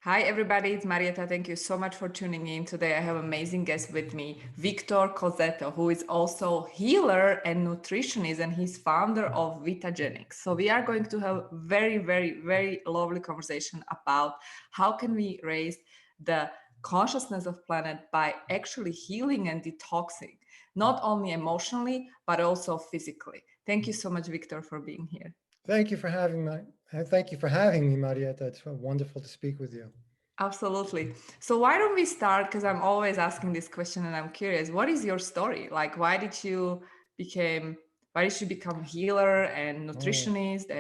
Hi, everybody. It's Marieta. Thank you so much for tuning in. Today, I have an amazing guest with me, Victor Cozzetto, who is also healer and nutritionist, and he's founder of Vitagenics. So we are going to have very, very, very lovely conversation about how can we raise the consciousness of planet by actually healing and detoxing, not only emotionally, but also physically. Thank you so much, Victor, for being here. Thank you for having me. Thank you for having me, Marieta. It's wonderful to speak with you. Absolutely. So why don't we start? Because I'm always asking this question and I'm curious. What is your story? Like, became why did you become healer and Oh, nutritionist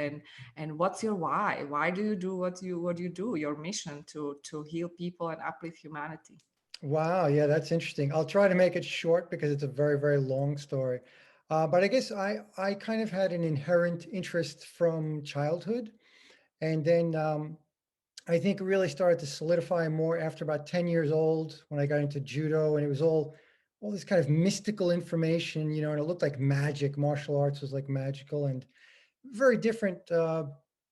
and what's your why? Why do you do what you do? Your mission to heal people and uplift humanity. wow. Yeah, that's interesting. I'll try to make it short because it's a very, very long story. But I guess I kind of had an inherent interest from childhood. And then I think it really started to solidify more after about 10 years old when I got into judo. And it was all this kind of mystical information, and it looked like magic. Martial arts was like magical and very different.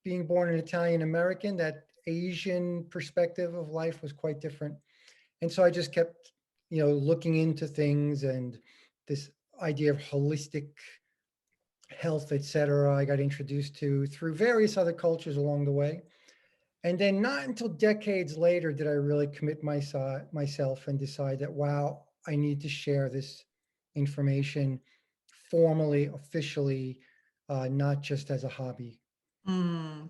Being born an Italian American, that Asian perspective of life was quite different. And so I just kept, looking into things and this idea of holistic health, etc. I got introduced to through various other cultures along the way. And then not until decades later did I really commit myself and decide that, wow, I need to share this information formally, officially, not just as a hobby.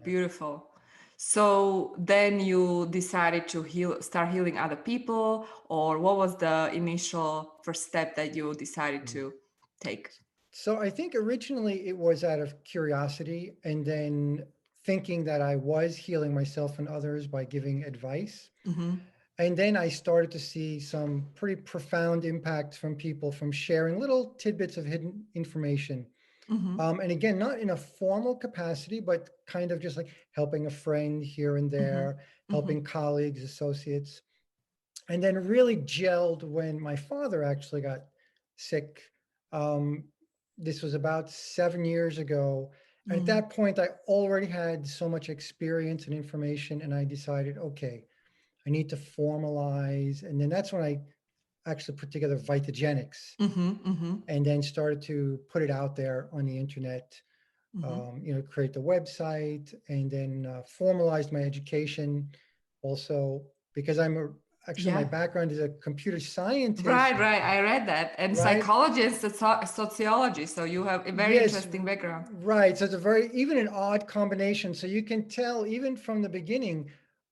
Beautiful. So then you decided to start healing other people, or what was the initial first step that you decided Mm. to take? So I think originally it was out of curiosity and then thinking that I was healing myself and others by giving advice. Mm-hmm. And then I started to see some pretty profound impacts from people from sharing little tidbits of hidden information. Mm-hmm. And again, not in a formal capacity, but kind of just like helping a friend here and Mm-hmm. there, Mm-hmm. helping colleagues, associates. And then really gelled when my father actually got sick. Um, this was about 7 years ago. And at Mm. that point, I already had so much experience and information, and I decided, okay, I need to formalize. And then that's when I actually put together Vitagenics Mhm, mhm, and then started to put it out there on the internet, mhm. create the website and then formalized my education also because actually my Yeah. background is a computer scientist, Right, right. I read that. And right? psychology and sociology. So you have a very Yes, interesting background. right. So it's a very, even an odd combination. So you can tell even from the beginning,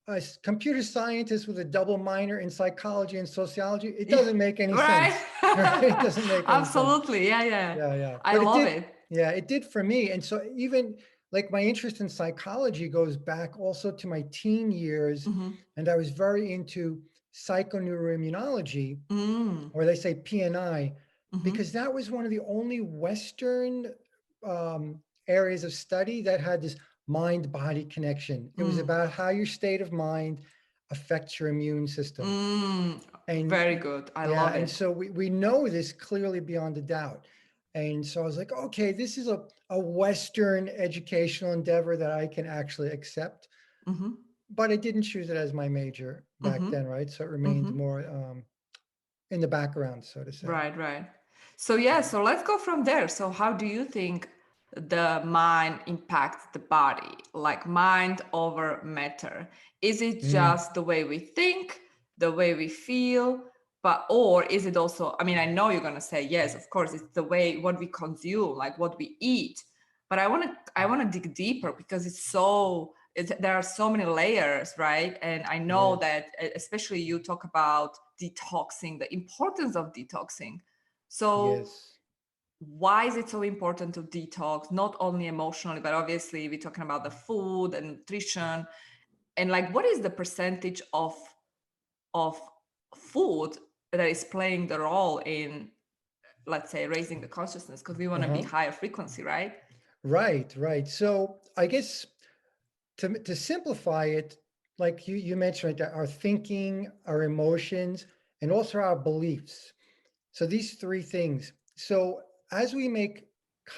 a computer scientist with a double minor in psychology and sociology, it Yeah. doesn't make any Right. sense. Right? It doesn't make any sense. Absolutely. Yeah, yeah. Yeah, yeah. I But it love did, it. yeah, it did for me. And so even like my interest in psychology goes back also to my teen years. Mm-hmm. And I was very into psychoneuroimmunology, Mm. or they say PNI, Mm-hmm. because that was one of the only Western um, areas of study that had this mind-body connection. It was Mm. about how your state of mind affects your immune system. Mm. And Very good. I yeah, love and it. so we know this clearly beyond a doubt. And so I was like, okay, this is a Western educational endeavor that I can actually accept. Mm-hmm. But I didn't choose it as my major back Mm-hmm. then, right? So it remained Mm-hmm. more in the background, so to say. Right, right. So yeah, so let's go from there. So how do you think the mind impacts the body? Like mind over matter? Is it Mm, just the way we think, the way we feel, but or is it also, I mean, I know you're gonna say yes, of course, it's the way what we consume, like what we eat. But I wanna dig deeper because there are so many layers, right? And I know yes. that especially you talk about detoxing, the importance of detoxing. So Yes. why is it so important to detox, not only emotionally, but obviously we're talking about the food and nutrition, and like what is the percentage of food that is playing the role in, let's say, raising the consciousness, because we want to be Uh-huh. higher frequency, right? Right, right. So I guess to simplify it, like you mentioned, right, our thinking, our emotions, and also our beliefs. So these three things. So as we make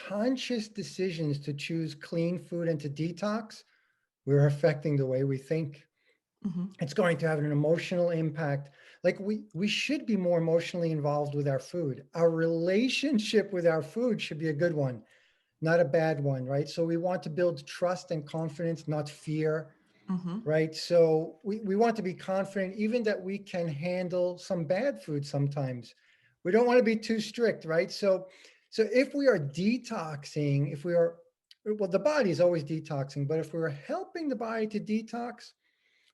conscious decisions to choose clean food and to detox, we're affecting the way we think. Mm-hmm. It's going to have an emotional impact. Like we should be more emotionally involved with our food. Our relationship with our food should be a good one, not a bad one, right? So we want to build trust and confidence, not fear, Mm-hmm. right? So we want to be confident even that we can handle some bad food sometimes. We don't want to be too strict, right? So if we are detoxing, if we are, well, the body is always detoxing, but if we're helping the body to detox,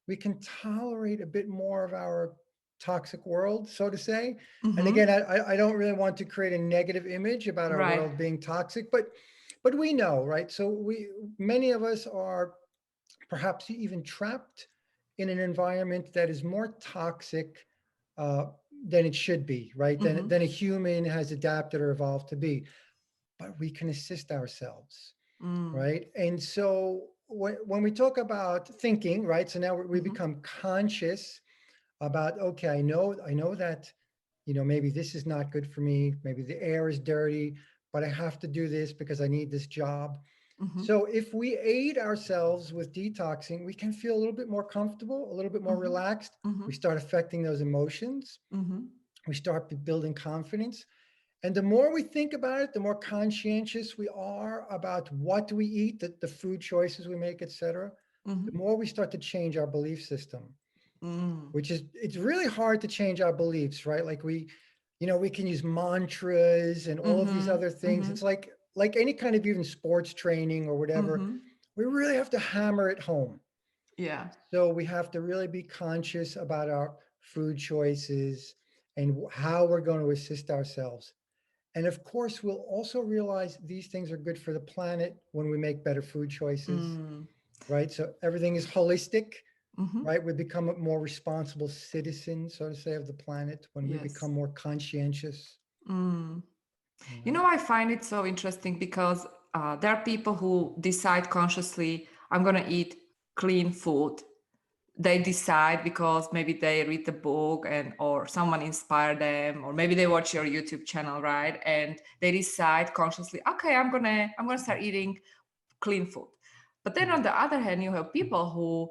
we can tolerate a bit more of our toxic world, so to say. And Mm-hmm. again, I don't really want to create a negative image about our Right. world being toxic, but we know, right? So we, many of us are perhaps even trapped in an environment that is more toxic uh, than it should be, right? Mm-hmm. Than a human has adapted or evolved to be. But we can assist ourselves, Mm. right? And so when we talk about thinking, right? So now we Mm-hmm. become conscious about, okay, I know that, maybe this is not good for me. Maybe the air is dirty, but I have to do this because I need this job. Mm-hmm. So if we aid ourselves with detoxing, we can feel a little bit more comfortable, a little bit more Mm-hmm. relaxed. Mm-hmm. We start affecting those emotions. Mm-hmm. We start building confidence. And the more we think about it, the more conscientious we are about what we eat, the food choices we make, etc., Mm-hmm. the more we start to change our belief system, Mm. which is, it's really hard to change our beliefs, right? Like we can use mantras and all of these Mm-hmm. other things. Mm-hmm. It's like any kind of even sports training or whatever, Mm-hmm. we really have to hammer it home. Yeah. So we have to really be conscious about our food choices and how we're going to assist ourselves. And of course, we'll also realize these things are good for the planet when we make better food choices, Mm. right? So everything is holistic, Mm-hmm. right? We become a more responsible citizen, so to say, of the planet when we Yes. become more conscientious. Mm. You You know? know, I find it so interesting because there are people who decide consciously, I'm going to eat clean food. They decide because maybe they read the book and or someone inspired them, or maybe they watch your YouTube channel, right? And they decide consciously, okay, I'm gonna start eating clean food. But then on the other hand, you have people who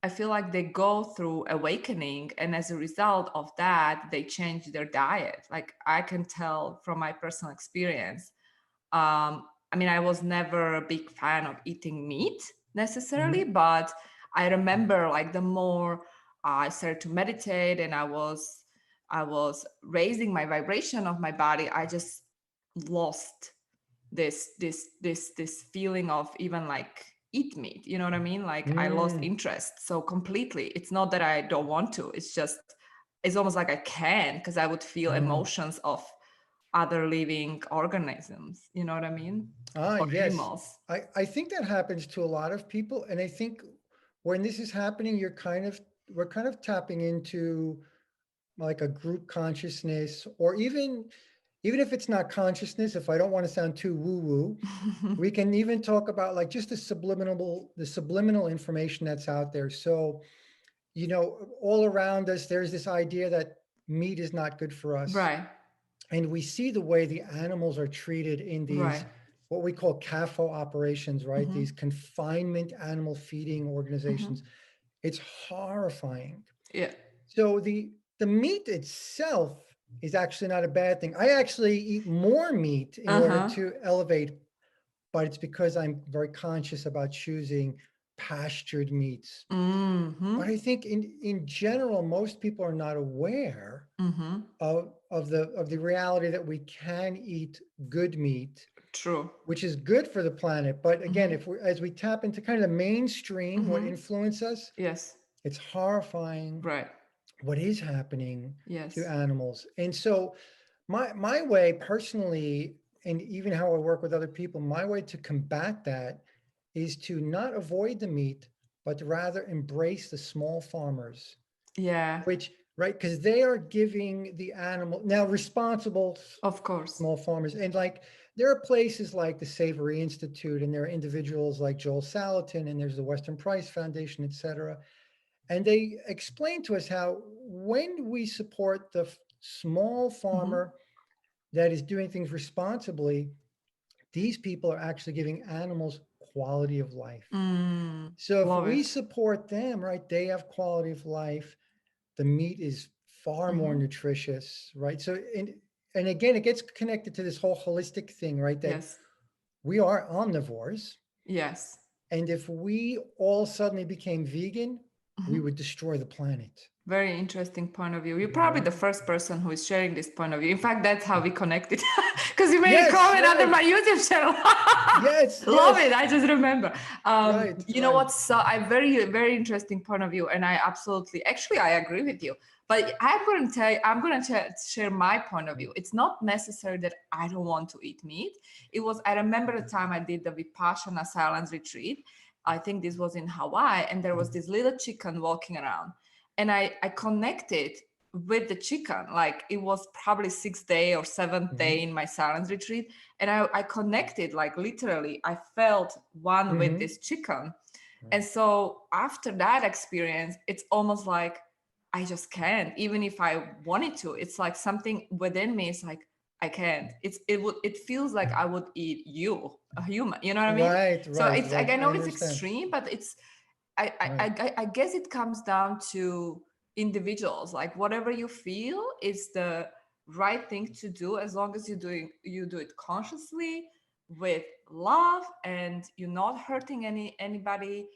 I feel like they go through awakening, and as a result of that, they change their diet. Like I can tell from my personal experience. I mean, I was never a big fan of eating meat necessarily, Mhm. but I remember like the more I started to meditate and I was raising my vibration of my body, I just lost this feeling of even like eat meat. You know what I mean? Like I lost Mm, interest so completely. It's not that I don't want to. It's just it's almost like I can because I would feel mm. emotions of other living organisms. You know what I mean? Or Yes. animals. I think that happens to a lot of people. And I think when this is happening, we're kind of tapping into like a group consciousness, or even if it's not consciousness, if I don't want to sound too woo-woo, we can even talk about like just the subliminal information that's out there. So, all around us, there's this idea that meat is not good for us. Right, And we see the way the animals are treated in these right. what we call CAFO operations, right? Mm-hmm. These confinement animal feeding Mm-hmm. organizations. It's horrifying. Yeah. So the meat itself is actually not a bad thing. I actually eat more meat in order Uh-huh. to elevate, but it's because I'm very conscious about choosing pastured meats. Mm-hmm. But I think in general, most people are not aware Mm-hmm. of the reality that we can eat good meat, True. which is good for the planet. But again, Mm-hmm. if we as we tap into kind of the mainstream, what Mm-hmm. influence us, Yes. it's horrifying Right. what is happening to Yes. animals. And so my way personally, and even how I work with other people, my way to combat that is to not avoid the meat, but rather embrace the small farmers, Yeah. which, right, because they are giving the animal now responsible Of course. small farmers. And like there are places like the Savory Institute, and there are individuals like Joel Salatin, and there's the Western Price Foundation, et cetera. And they explain to us how when we support the small Mm-hmm. farmer that is doing things responsibly, these people are actually giving animals quality of life. Mm, So if love we it. support them, right, they have quality of life. The meat is far more Mm-hmm. nutritious, right? So, and again, it gets connected to this whole holistic thing, right? That Yes. we are omnivores. Yes. And if we all suddenly became vegan, we Mm-hmm. would destroy the planet. Very interesting point of view. You're probably Right? the first person who is sharing this point of view. In fact, that's how we connected because you made a Yes, comment under right. my YouTube channel. Yes, Love it. yes. I just remember. Right, You know right. what? So I very interesting point of view, and I absolutely, actually, I agree with you. But I'm going to share my point of view. It's not necessary that I don't want to eat meat. I remember the time I did the Vipassana silence retreat. I think this was in Hawaii, and there was this little chicken walking around, and I connected with the chicken. Like it was probably 6th day or 7th Mm-hmm. day in my silence retreat, and I connected, like literally I felt one with Mm-hmm. this chicken. And Right. so after that experience, it's almost like I just can't, even if I wanted to. It's like something within me is like I can't. It feels like I would eat you, a human, you know what I mean? Right, So right, it's like, right. I I know it's understand. extreme, but it's Right. I guess it comes down to individuals. Like whatever you feel is the right thing to do, as long as you do it consciously with love, and you're not hurting anybody.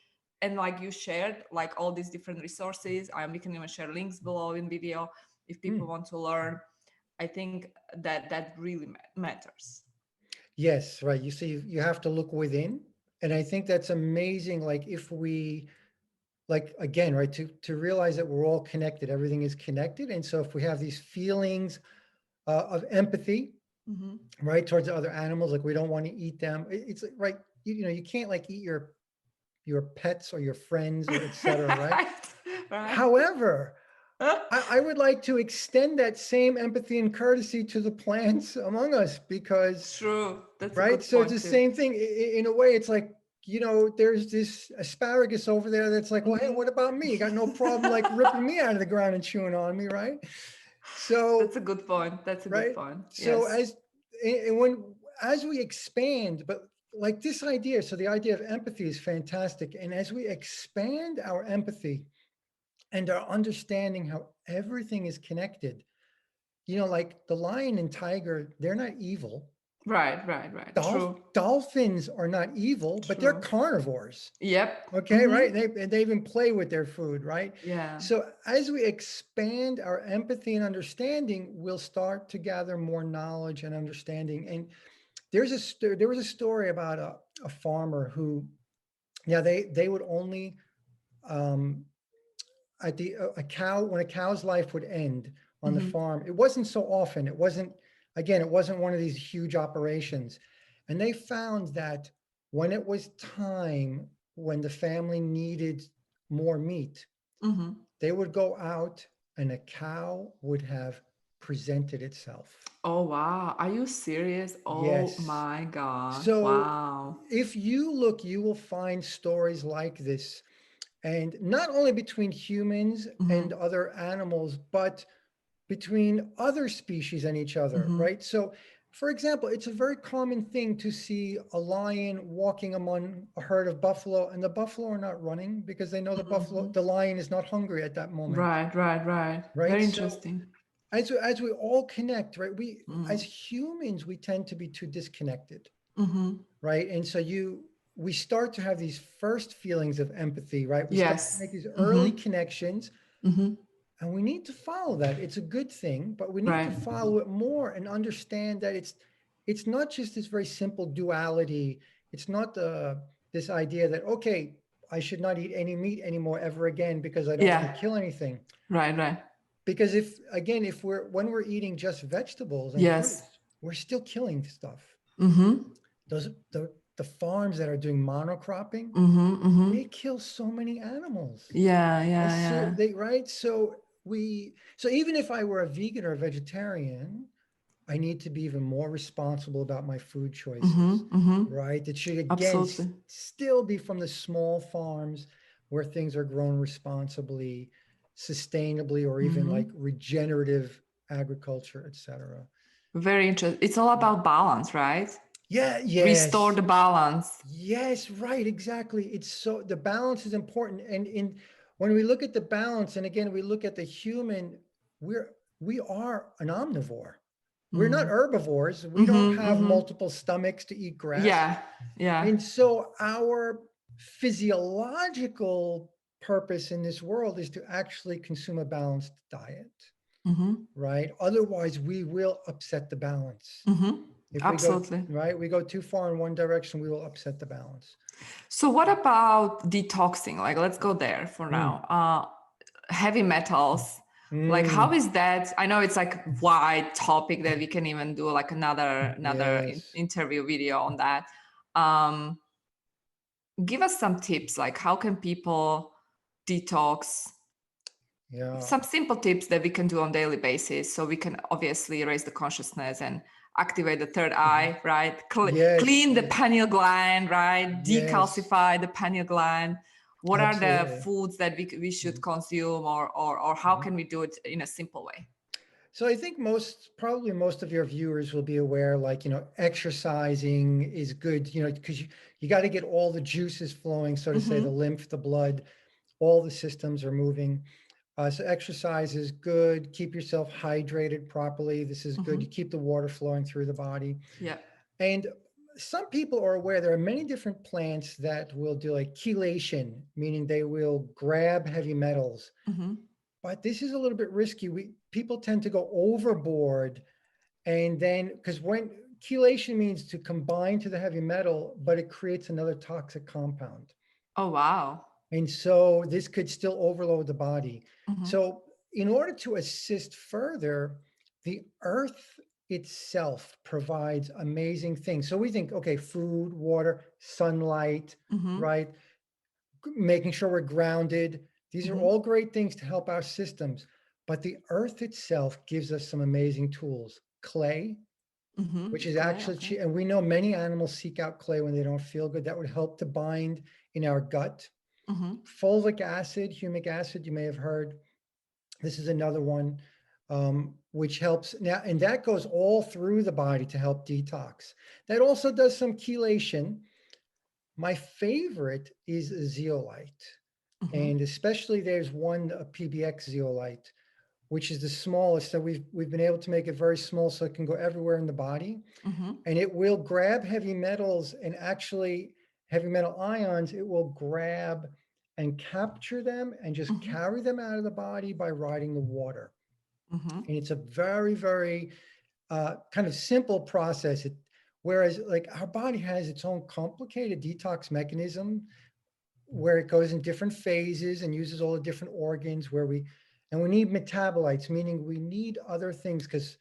And like you shared, like all these different resources, we can even share links below in video if people Hmm. want to learn. I think that really matters. Yes, right. You see, you have to look within. And I think that's amazing. Like if we like again, right, to realize that we're all connected, everything is connected. And so if we have these feelings of empathy, Mm-hmm. right, towards other animals, like we don't want to eat them. It's like, right, you know, you can't like eat your pets or your friends or etc. Right. Right, right. However, I would like to extend that same empathy and courtesy to the plants among us because, True. That's a right? good So it's point the too. same thing. In a way, it's like, you know, there's this asparagus over there that's like, well, hey, Mhm. what about me? You got no problem like ripping me out of the ground and chewing on me, right? So, That's a good point. That's a good right? point. So Yes. and when as we expand, but like this idea, so the idea of empathy is fantastic. And as we expand our empathy and our understanding how everything is connected, you know, like the lion and tiger, they're not evil. Right, right, right. True. Dolphins are not evil, but they're True. carnivores. Yep. Okay, Mm-hmm. right? They even play with their food, right? Yeah. So as we expand our empathy and understanding, we'll start to gather more knowledge and understanding. And there was a story about a farmer who, yeah, they would only um, at the a cow when a cow's life would end on the Mm-hmm. farm. It wasn't so often. It wasn't again. It wasn't one of these huge operations, and they found that when it was time when the family needed more meat, Mm-hmm. they would go out and a cow would have presented itself. Oh wow. Are you serious? Oh Yes. my God. So Wow. if you look, you will find stories like this. And not only between humans Mm-hmm. and other animals, but between other species and each other, Mm-hmm. right? So, for example, it's a very common thing to see a lion walking among a herd of buffalo, and the buffalo are not running because they know Mm-hmm. the lion is not hungry at that moment, Right, right, right. right? Very So, interesting. as we all connect, right? We Mm-hmm. as humans, we tend to be too disconnected, Mm-hmm. right? And so we start to have these first feelings of empathy, right? We start to Yes. make these early Mm-hmm. connections. Mm-hmm. And we need to follow that. It's a good thing, but we need to Right. follow it more and understand that it's not just this very simple duality. It's not this idea that okay, I should not eat any meat anymore ever again because I don't want Yeah. to kill anything. Right, right. Because if again, if we're when we're eating just vegetables and Yes. fruits, we're still killing stuff. Mm-hmm. Those the farms that are doing monocropping, Mm-hmm. Mm-hmm. they kill so many animals. Yeah, And yeah, so yeah. they right. So even if I were a vegan or a vegetarian, I need to be even more responsible about my food Mm-hmm. choices, Mm-hmm. right? It should again Absolutely. still be from the small farms where things are grown responsibly, sustainably, or even Mm-hmm. like regenerative agriculture, etc. Very interesting. It's all about balance, right? Yeah, restore yes. the balance. Yes, right, exactly. It's so the balance is important. And in when we look at the balance, and again, we look at the human, we're we are an omnivore. We're not Mm. herbivores. We don't Mm-hmm, have mm-hmm. multiple stomachs to eat grass. Yeah, yeah. And so our physiological purpose in this world is to actually consume a balanced diet, Mm-hmm, right? Otherwise, we will upset the balance. mm-hmm. If we go, Absolutely. right, we go too far in one direction, we will upset the balance. So what about detoxing? Like, let's go there for Mm, now. Heavy metals. Like, how mm, is that? I know it's like wide topic that we can even do like another yes. interview video on that. Um, Give us some tips. Like, how can people detox? Yeah. Some simple tips that we can do on daily basis, so we can obviously raise the consciousness and activate the third Mhm. eye, right? Yes. Clean the pineal gland, right? Yes. Decalcify the pineal gland. What are the Absolutely. foods that we should Mhm. consume, or how Mhm. can we do it in a simple way? So I think probably most of your viewers will be aware, like, exercising is good, because you got to get all the juices flowing, so to say, the Mm-hmm, lymph, the blood, all the systems are moving. So exercise is good. Keep yourself hydrated properly. This is good. mm-hmm. You keep the water flowing through the body. Yeah. And some people are aware there are many different plants that will do like chelation, meaning they will grab heavy metals. Mm-hmm, But this is a little bit risky. People tend to go overboard, and then because when chelation means to combine to the heavy metal, but it creates another toxic compound. oh wow. And so this could still overload the body. Mm-hmm, So, in order to assist further, the earth itself provides amazing things. So we think, okay, food, water, sunlight, mm-hmm, right? Making sure we're grounded. These are mm-hmm, all great things to help our systems. But the earth itself gives us some amazing tools. Clay, mm-hmm. which is Clay, actually, okay. and we know many animals seek out clay when they don't feel good. That would help to bind in our gut. Mm-hmm, Fulvic acid, humic acid, you may have heard. This is another one, which helps now, and that goes all through the body to help detox. That also does some chelation. My favorite is zeolite, mm-hmm, and especially there's one, a PBX zeolite, which is the smallest. So we've been able to make it very small so it can go everywhere in the body, mm-hmm, and it will grab heavy metals, and actually heavy metal ions, it will grab and capture them and just mm-hmm, carry them out of the body by riding the water. mm-hmm. And it's a very, very kind of simple process. Whereas like our body has its own complicated detox mechanism where it goes in different phases and uses all the different organs and we need metabolites, meaning we need other things because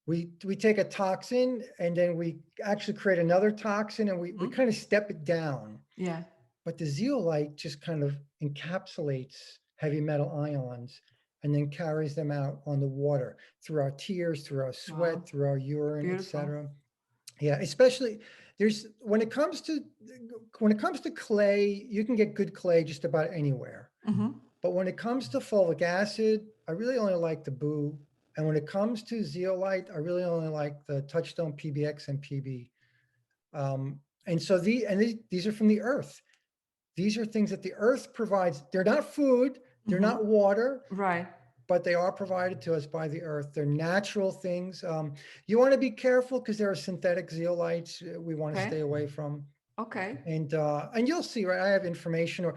we take a toxin and then we actually create another toxin and we Mm-hmm. kind of step it down. Yeah. But the zeolite just kind of encapsulates heavy metal ions and then carries them out on the water through our tears, through our Wow. sweat, through our urine, Beautiful. etc. Yeah, especially there's when it comes to clay, you can get good clay just about anywhere. Mm-hmm. But when it comes to fulvic acid, I really only like the boo. And when it comes to zeolite, I really only like the touchstone PBX and PB. And so these are from the earth. These are things that the earth provides. They're not food, they're Mm-hmm. not water, Right. but they are provided to us by the earth. They're natural things. You want to be careful because there are synthetic zeolites we want to Okay. stay away from. Okay. And you'll see, right? I have information, or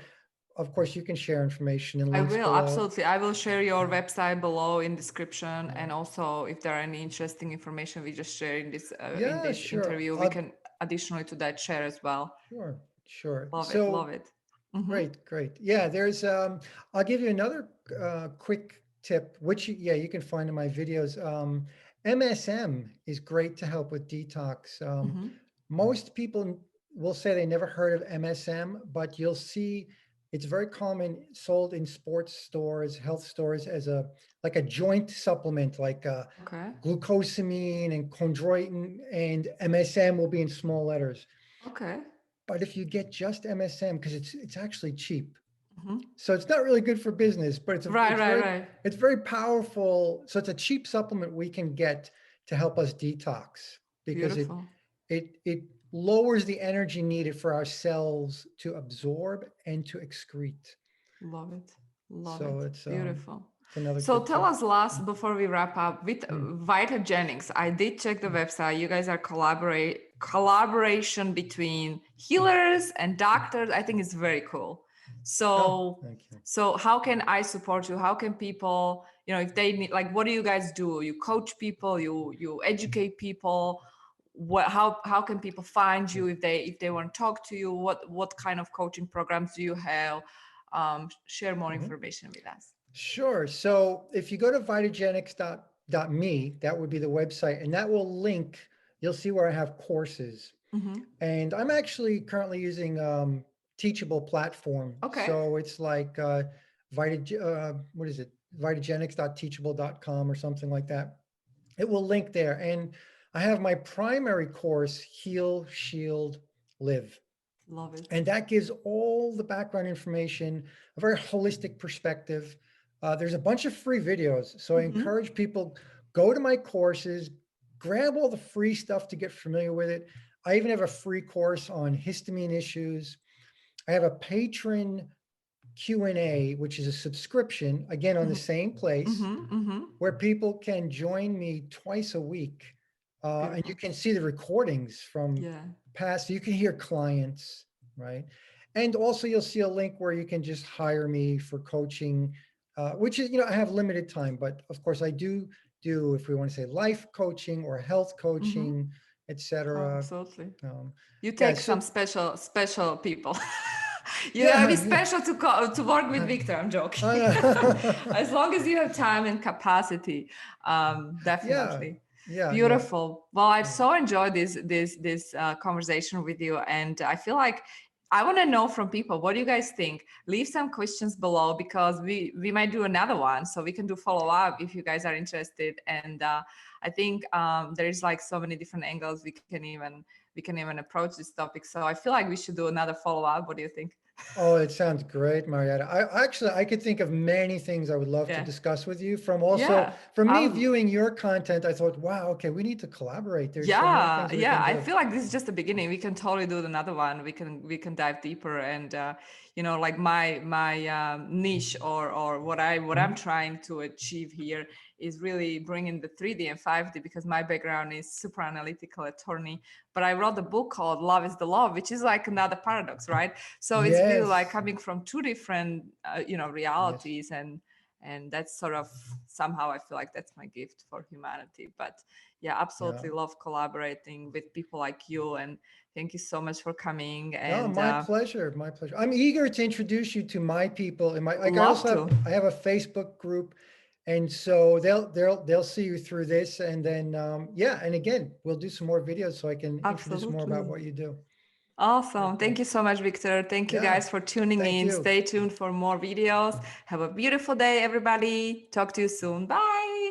of course you can share information and I links will below. absolutely. I will share your website below in description, Yeah, and also if there are any interesting information we just share in yeah, this sure. interview, we can additionally to that share as well. Sure, sure. Love it. So Love it. Mm-hmm. great, great. Yeah, I'll give you another quick tip, which yeah, you can find in my videos. MSM is great to help with detox. Mm-hmm. Most people will say they never heard of MSM, but you'll see it's very common, sold in sports stores, health stores as like a joint supplement, like Okay. glucosamine and chondroitin, and MSM will be in small letters. Okay. But if you get just MSM, because it's actually cheap, Mm-hmm. so it's not really good for business, but Right. Right. Right. it's very powerful. So it's a cheap supplement we can get to help us detox because Beautiful. it lowers the energy needed for our cells to absorb and to excrete. Love it. Love So it. Beautiful. it's another So good tell tip. us last before we wrap up with Vitagenics. I did check the website. You guys are collaboration between healers and doctors. I think it's very cool. Oh, So thank you. so how can I support you? How can people, if they need, like, what do you guys do? You coach people, you educate people. How can people find you if they want to talk to you? What kind of coaching programs do you have? Share more information with us. Sure. So if you go to vitagenics.me, that would be the website, and that will link. You'll see where I have courses. Mm-hmm. And I'm actually currently using Teachable platform. Okay. So it's like what is it? Vitagenics.teachable.com or something like that. It will link there. And I have my primary course, Heal, Shield, Live. Love it. And that gives all the background information, a very holistic perspective. There's a bunch of free videos. So I encourage people, go to my courses, grab all the free stuff to get familiar with it. I even have a free course on histamine issues. I have a patron Q&A, which is a subscription, again, on the same place, where people can join me twice a week. And you can see the recordings from past, you can hear clients, right? And also you'll see a link where you can just hire me for coaching, which is, I have limited time, but of course I do, if we want to say life coaching or health coaching, etc. Absolutely. You Yeah, take some special people. You yeah, gotta be special to work with Victor. I'm joking. As long as you have time and capacity, definitely. Yeah. Beautiful. Well, I've so enjoyed this conversation with you, and I feel like I want to know from people, what do you guys think? Leave some questions below, because we might do another one, so we can do follow up if you guys are interested. And I think there's like so many different angles we can even approach this topic. So I feel like we should do another follow up. What do you think? Oh, it sounds great, Marietta. I could think of many things I would love to discuss with you. From me viewing your content, I thought, wow, okay, we need to collaborate. There's so many things we can do. I feel like this is just the beginning. We can totally do another one. We can dive deeper, and like my niche or what I'm trying to achieve here is really bringing the 3D and 5D, because my background is super analytical attorney, but I wrote a book called Love is the Love, which is like another paradox, right? So it's really like coming from two different realities, and that's sort of somehow I feel like that's my gift for humanity. But yeah, absolutely love collaborating with people like you, and thank you so much for coming. And my pleasure. I'm eager to introduce you to my people. And I have a Facebook group, and so they'll see you through this. And then and again, we'll do some more videos so I can introduce more about what you do. Awesome. Thank you so much, Victor. Thank you guys for tuning in. You. Stay tuned for more videos. Have a beautiful day, everybody. Talk to you soon. Bye.